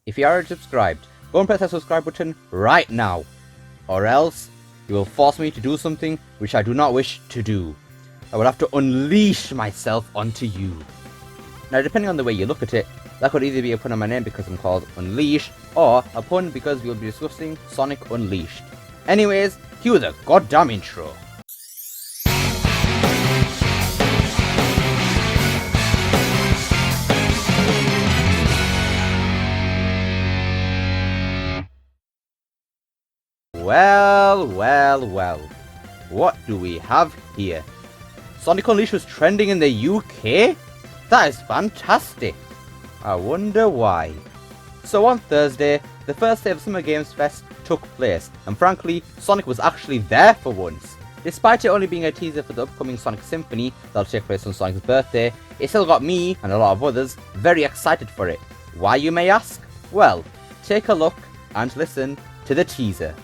If you aren't subscribed, go and press that subscribe button right now, or else you will force me to do something which I do not wish to do. I will have to unleash myself onto you. Now, depending on the way you look at it, that could either be a pun on my name because I'm called Unleash, or a pun because we'll be discussing Sonic Unleashed. Anyways, cue the goddamn intro. Well. What do we have here? Sonic Unleashed was trending in the UK? That is fantastic. I wonder why. So on Thursday, the first day of Summer Games Fest took place, and frankly, Sonic was actually there for once. Despite it only being a teaser for the upcoming Sonic Symphony that'll take place on Sonic's birthday, it still got me, and a lot of others, very excited for it. Why, you may ask? Well, take a look and listen to the teaser.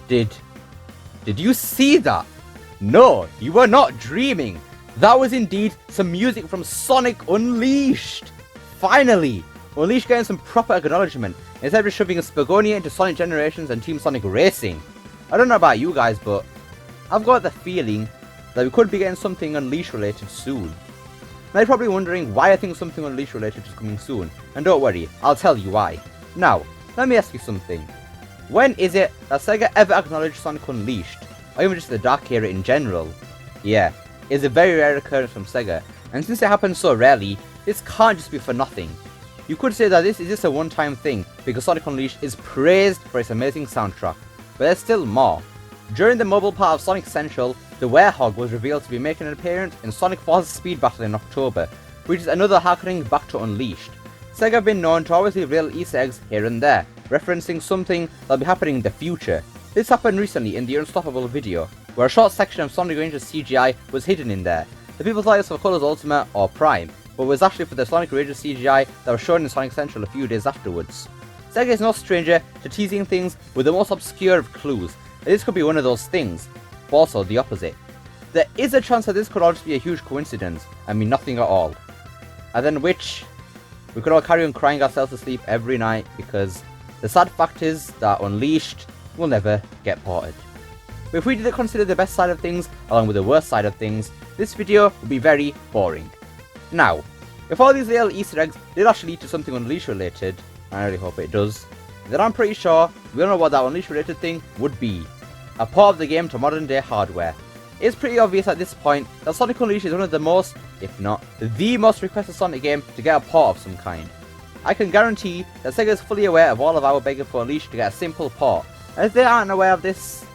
Did you see that? No, you were not dreaming. That was indeed some music from Sonic Unleashed. Finally, Unleashed getting some proper acknowledgement instead of shoving a Spagonia into Sonic Generations and Team Sonic Racing. I don't know about you guys, but I've got the feeling that we could be getting something Unleashed related soon. Now you're probably wondering why I think something Unleashed related is coming soon, and don't worry, I'll tell you why. Now, let me ask you something. When is it that Sega ever acknowledged Sonic Unleashed, or even just the Dark Era in general? Yeah, it's a very rare occurrence from Sega, and since it happens so rarely, this can't just be for nothing. You could say that this is just a one-time thing, because Sonic Unleashed is praised for its amazing soundtrack, but there's still more. During the mobile part of Sonic Central, the Hedgehog was revealed to be making an appearance in Sonic Forces Speed Battle in October, which is another harkening back to Unleashed. Sega have been known to always leave little Easter eggs here and there, referencing something that'll be happening in the future. This happened recently in the Unstoppable video, where a short section of Sonic Ranger's CGI was hidden in there. The people thought it was for Colors Ultimate or Prime, but it was actually for the Sonic Ranger CGI that was shown in Sonic Central a few days afterwards. Sega is no stranger to teasing things with the most obscure of clues, and this could be one of those things, but also the opposite. There is a chance that this could all just be a huge coincidence, and mean nothing at all. And then which, we could all carry on crying ourselves to sleep every night, because the sad fact is that Unleashed will never get ported. But if we did consider the best side of things along with the worst side of things, this video would be very boring. Now, if all these little Easter eggs did actually lead to something Unleashed related, and I really hope it does, then I'm pretty sure we all know what that Unleashed related thing would be. A port of the game to modern day hardware. It's pretty obvious at this point that Sonic Unleashed is one of the most, if not the most requested Sonic game to get a port of some kind. I can guarantee that Sega is fully aware of all of our begging for Unleashed to get a simple port, and if they aren't aware of this,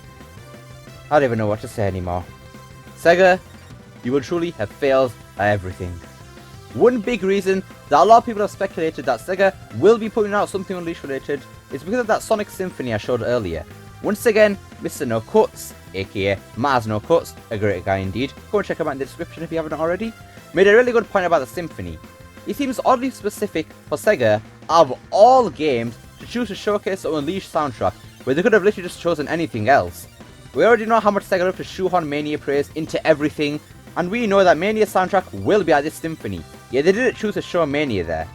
I don't even know what to say anymore. Sega, you will truly have failed at everything. One big reason that a lot of people have speculated that Sega will be putting out something Unleashed related is because of that Sonic Symphony I showed earlier. Once again, Mr. No Cuts, aka Mars No Cuts, a great guy indeed, go and check him out in the description if you haven't already, made a really good point about the Symphony. It seems oddly specific for Sega, out of all games, to choose to showcase the Unleashed soundtrack, where they could have literally just chosen anything else. We already know how much Sega love to shoehorn Mania praise into everything, and we know that Mania's soundtrack will be at this Symphony, yet they didn't choose to show Mania there.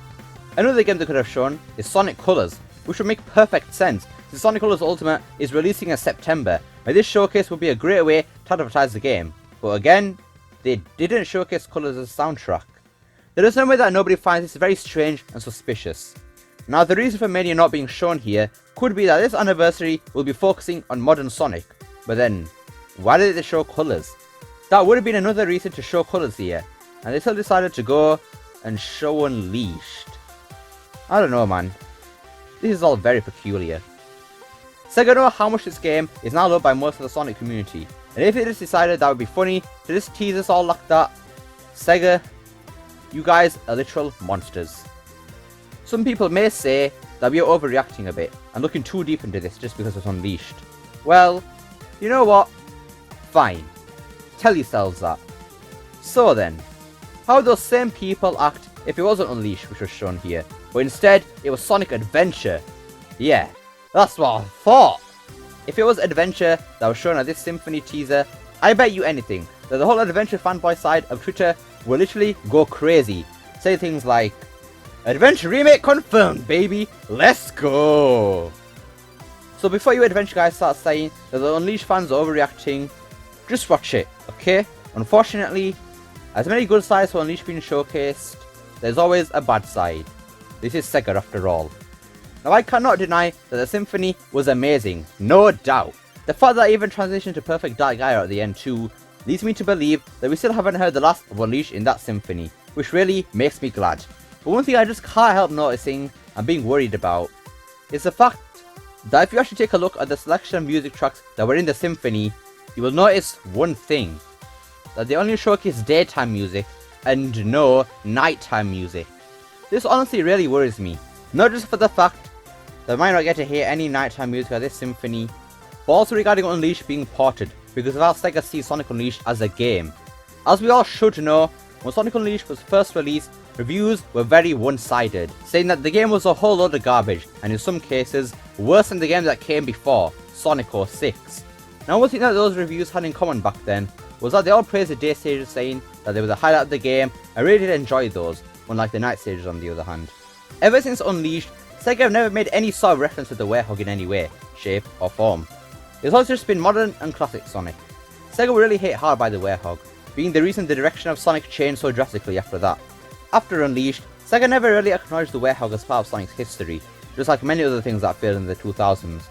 Another game they could have shown is Sonic Colors, which would make perfect sense, since Sonic Colors Ultimate is releasing in September, and this showcase would be a great way to advertise the game. But again, they didn't showcase Colors as a soundtrack. There is no way that nobody finds this very strange and suspicious. Now the reason for Mania not being shown here could be that this anniversary will be focusing on modern Sonic, but then, why did they show Colors? That would have been another reason to show Colors here, and they still decided to go and show Unleashed. I don't know, man. This is all very peculiar. Sega know how much this game is now loved by most of the Sonic community, and if they just decided that would be funny to just tease us all like that, Sega, you guys are literal monsters. Some people may say that we are overreacting a bit and looking too deep into this just because it's Unleashed. Well, you know what? Fine. Tell yourselves that. So then, how would those same people act if it wasn't Unleashed which was shown here, but instead it was Sonic Adventure? Yeah, that's what I thought. If it was Adventure that was shown at this Symphony teaser, I bet you anything that the whole Adventure fanboy side of Twitter will literally go crazy. Say things like, Adventure remake confirmed, baby, let's go. So before you Adventure guys start saying that the Unleashed fans are overreacting, just watch it, okay? Unfortunately, as many good sides for Unleashed being showcased, there's always a bad side. This is Sega after all. Now I cannot deny that the Symphony was amazing, no doubt. The fact that I even transitioned to Perfect Dark Gyro at the end too, leads me to believe that we still haven't heard the last of Unleashed in that Symphony, which really makes me glad. But one thing I just can't help noticing and being worried about is the fact that if you actually take a look at the selection of music tracks that were in the Symphony, you will notice one thing, that they only showcase daytime music and no nighttime music. This honestly really worries me, not just for the fact that I might not get to hear any nighttime music at this Symphony, but also regarding Unleashed being ported, because of how Sega sees Sonic Unleashed as a game. As we all should know, when Sonic Unleashed was first released, reviews were very one-sided, saying that the game was a whole load of garbage, and in some cases, worse than the game that came before, Sonic 06. Now one thing that those reviews had in common back then, was that they all praised the day stages, saying that they were the highlight of the game, and really did enjoy those, unlike the night stages on the other hand. Ever since Unleashed, Sega have never made any sort of reference to the Hedgehog in any way, shape or form. It's also just been modern and classic Sonic. Sega were really hit hard by the Hedgehog, being the reason the direction of Sonic changed so drastically after that. After Unleashed, Sega never really acknowledged the Hedgehog as part of Sonic's history, just like many other things that failed in the 2000s.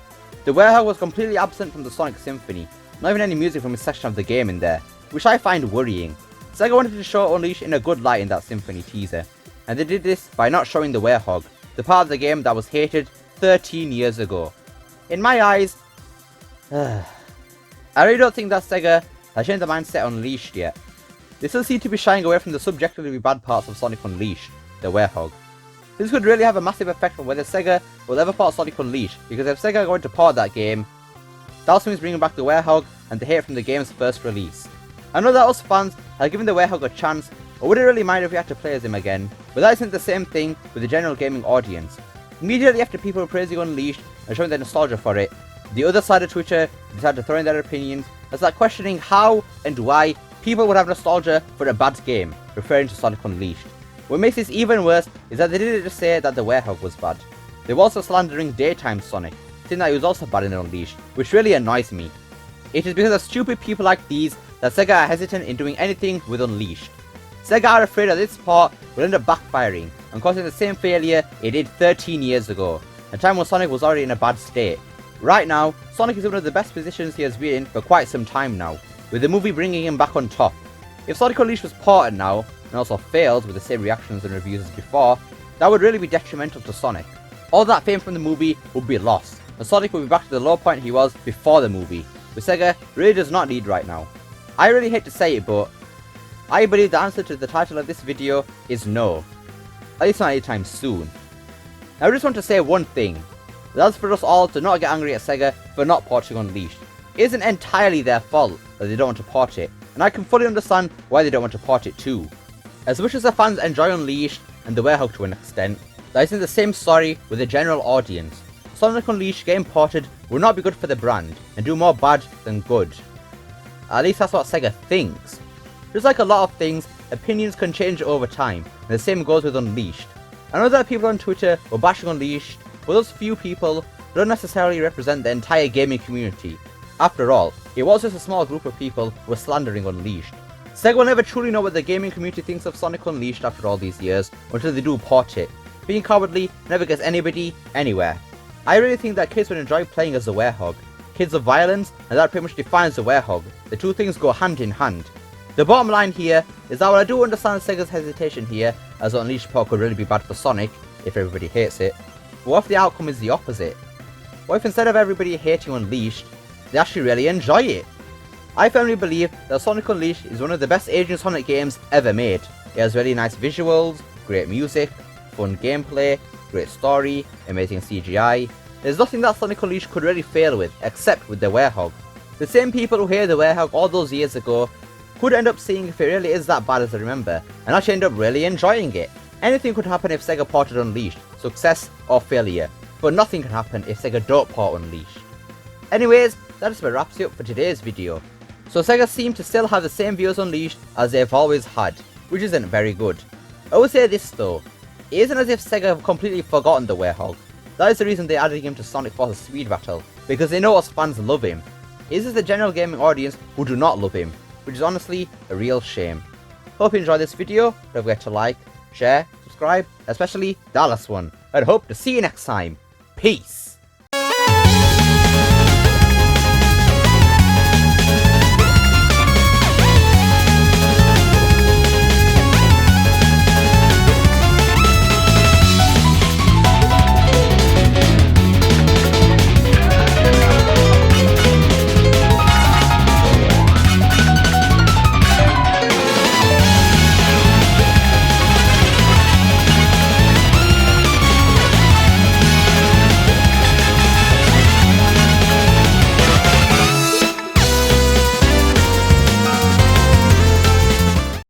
The Hedgehog was completely absent from the Sonic Symphony, not even any music from his section of the game in there, which I find worrying. Sega wanted to show Unleashed in a good light in that Symphony teaser, and they did this by not showing the Hedgehog, the part of the game that was hated 13 years ago. In my eyes, I really don't think that Sega has changed their mindset on Unleashed yet. They still seem to be shying away from the subjectively bad parts of Sonic Unleashed, the Hedgehog. This could really have a massive effect on whether Sega will ever port Sonic Unleashed, because if Sega are going to port that game, that also means bringing back the Hedgehog and the hate from the game's first release. I know that us fans have given the Hedgehog a chance, or wouldn't really mind if we had to play as him again, but that isn't the same thing with the general gaming audience. Immediately after people were praising Unleashed and showing their nostalgia for it, the other side of Twitter decided to throw in their opinions and start questioning how and why people would have nostalgia for a bad game, referring to Sonic Unleashed. What makes this even worse is that they didn't just say that the Hedgehog was bad. They were also slandering daytime Sonic, saying that he was also bad in Unleashed, which really annoys me. It is because of stupid people like these that Sega are hesitant in doing anything with Unleashed. Sega are afraid that this port will end up backfiring and causing the same failure it did 13 years ago, a time when Sonic was already in a bad state. Right now, Sonic is in one of the best positions he has been in for quite some time now. with the movie bringing him back on top. If Sonic Unleashed was ported now, and also failed with the same reactions and reviews as before, that would really be detrimental to Sonic. All that fame from the movie would be lost, and Sonic would be back to the low point he was before the movie, which Sega really does not need right now. I really hate to say it, but I believe the answer to the title of this video is no. At least not anytime soon. I just want to say one thing. That's for us all to not get angry at Sega for not porting Unleashed. It isn't entirely their fault that they don't want to port it, and I can fully understand why they don't want to port it too. As much as the fans enjoy Unleashed and the Hedgehog to an extent, that isn't the same story with the general audience. Sonic Unleashed getting ported will not be good for the brand, and do more bad than good. At least that's what Sega thinks. Just like a lot of things, opinions can change over time, and the same goes with Unleashed. I know that people on Twitter were bashing Unleashed, but those few people don't necessarily represent the entire gaming community. After all, it was just a small group of people who were slandering Unleashed. Sega will never truly know what the gaming community thinks of Sonic Unleashed after all these years, until they do port it. Being cowardly never gets anybody anywhere. I really think that kids would enjoy playing as the Hedgehog. Kids love violence, and that pretty much defines the Hedgehog. The two things go hand in hand. The bottom line here is that while I do understand Sega's hesitation here, as Unleashed port could really be bad for Sonic, if everybody hates it, but what if the outcome is the opposite? What if instead of everybody hating Unleashed, they actually really enjoy it? I firmly believe that Sonic Unleashed is one of the best aging Sonic games ever made. It has really nice visuals, great music, fun gameplay, great story, amazing CGI. There's nothing that Sonic Unleashed could really fail with, except with the Hedgehog. The same people who hated the Hedgehog all those years ago could end up seeing if it really is that bad as I remember, and actually end up really enjoying it. Anything could happen if Sega ported Unleashed, success or failure, but nothing can happen if Sega don't port Unleashed. Anyways, that just about wraps it up for today's video. So Sega seem to still have the same views on Unleashed as they've always had, which isn't very good. I would say this though, it isn't as if Sega have completely forgotten the Hedgehog. That is the reason they added him to Sonic Forces Speed Battle, because they know us fans love him. It is the general gaming audience who do not love him, which is honestly a real shame. Hope you enjoyed this video, don't forget to like, share, subscribe, especially that last one. I'd hope to see you next time. Peace!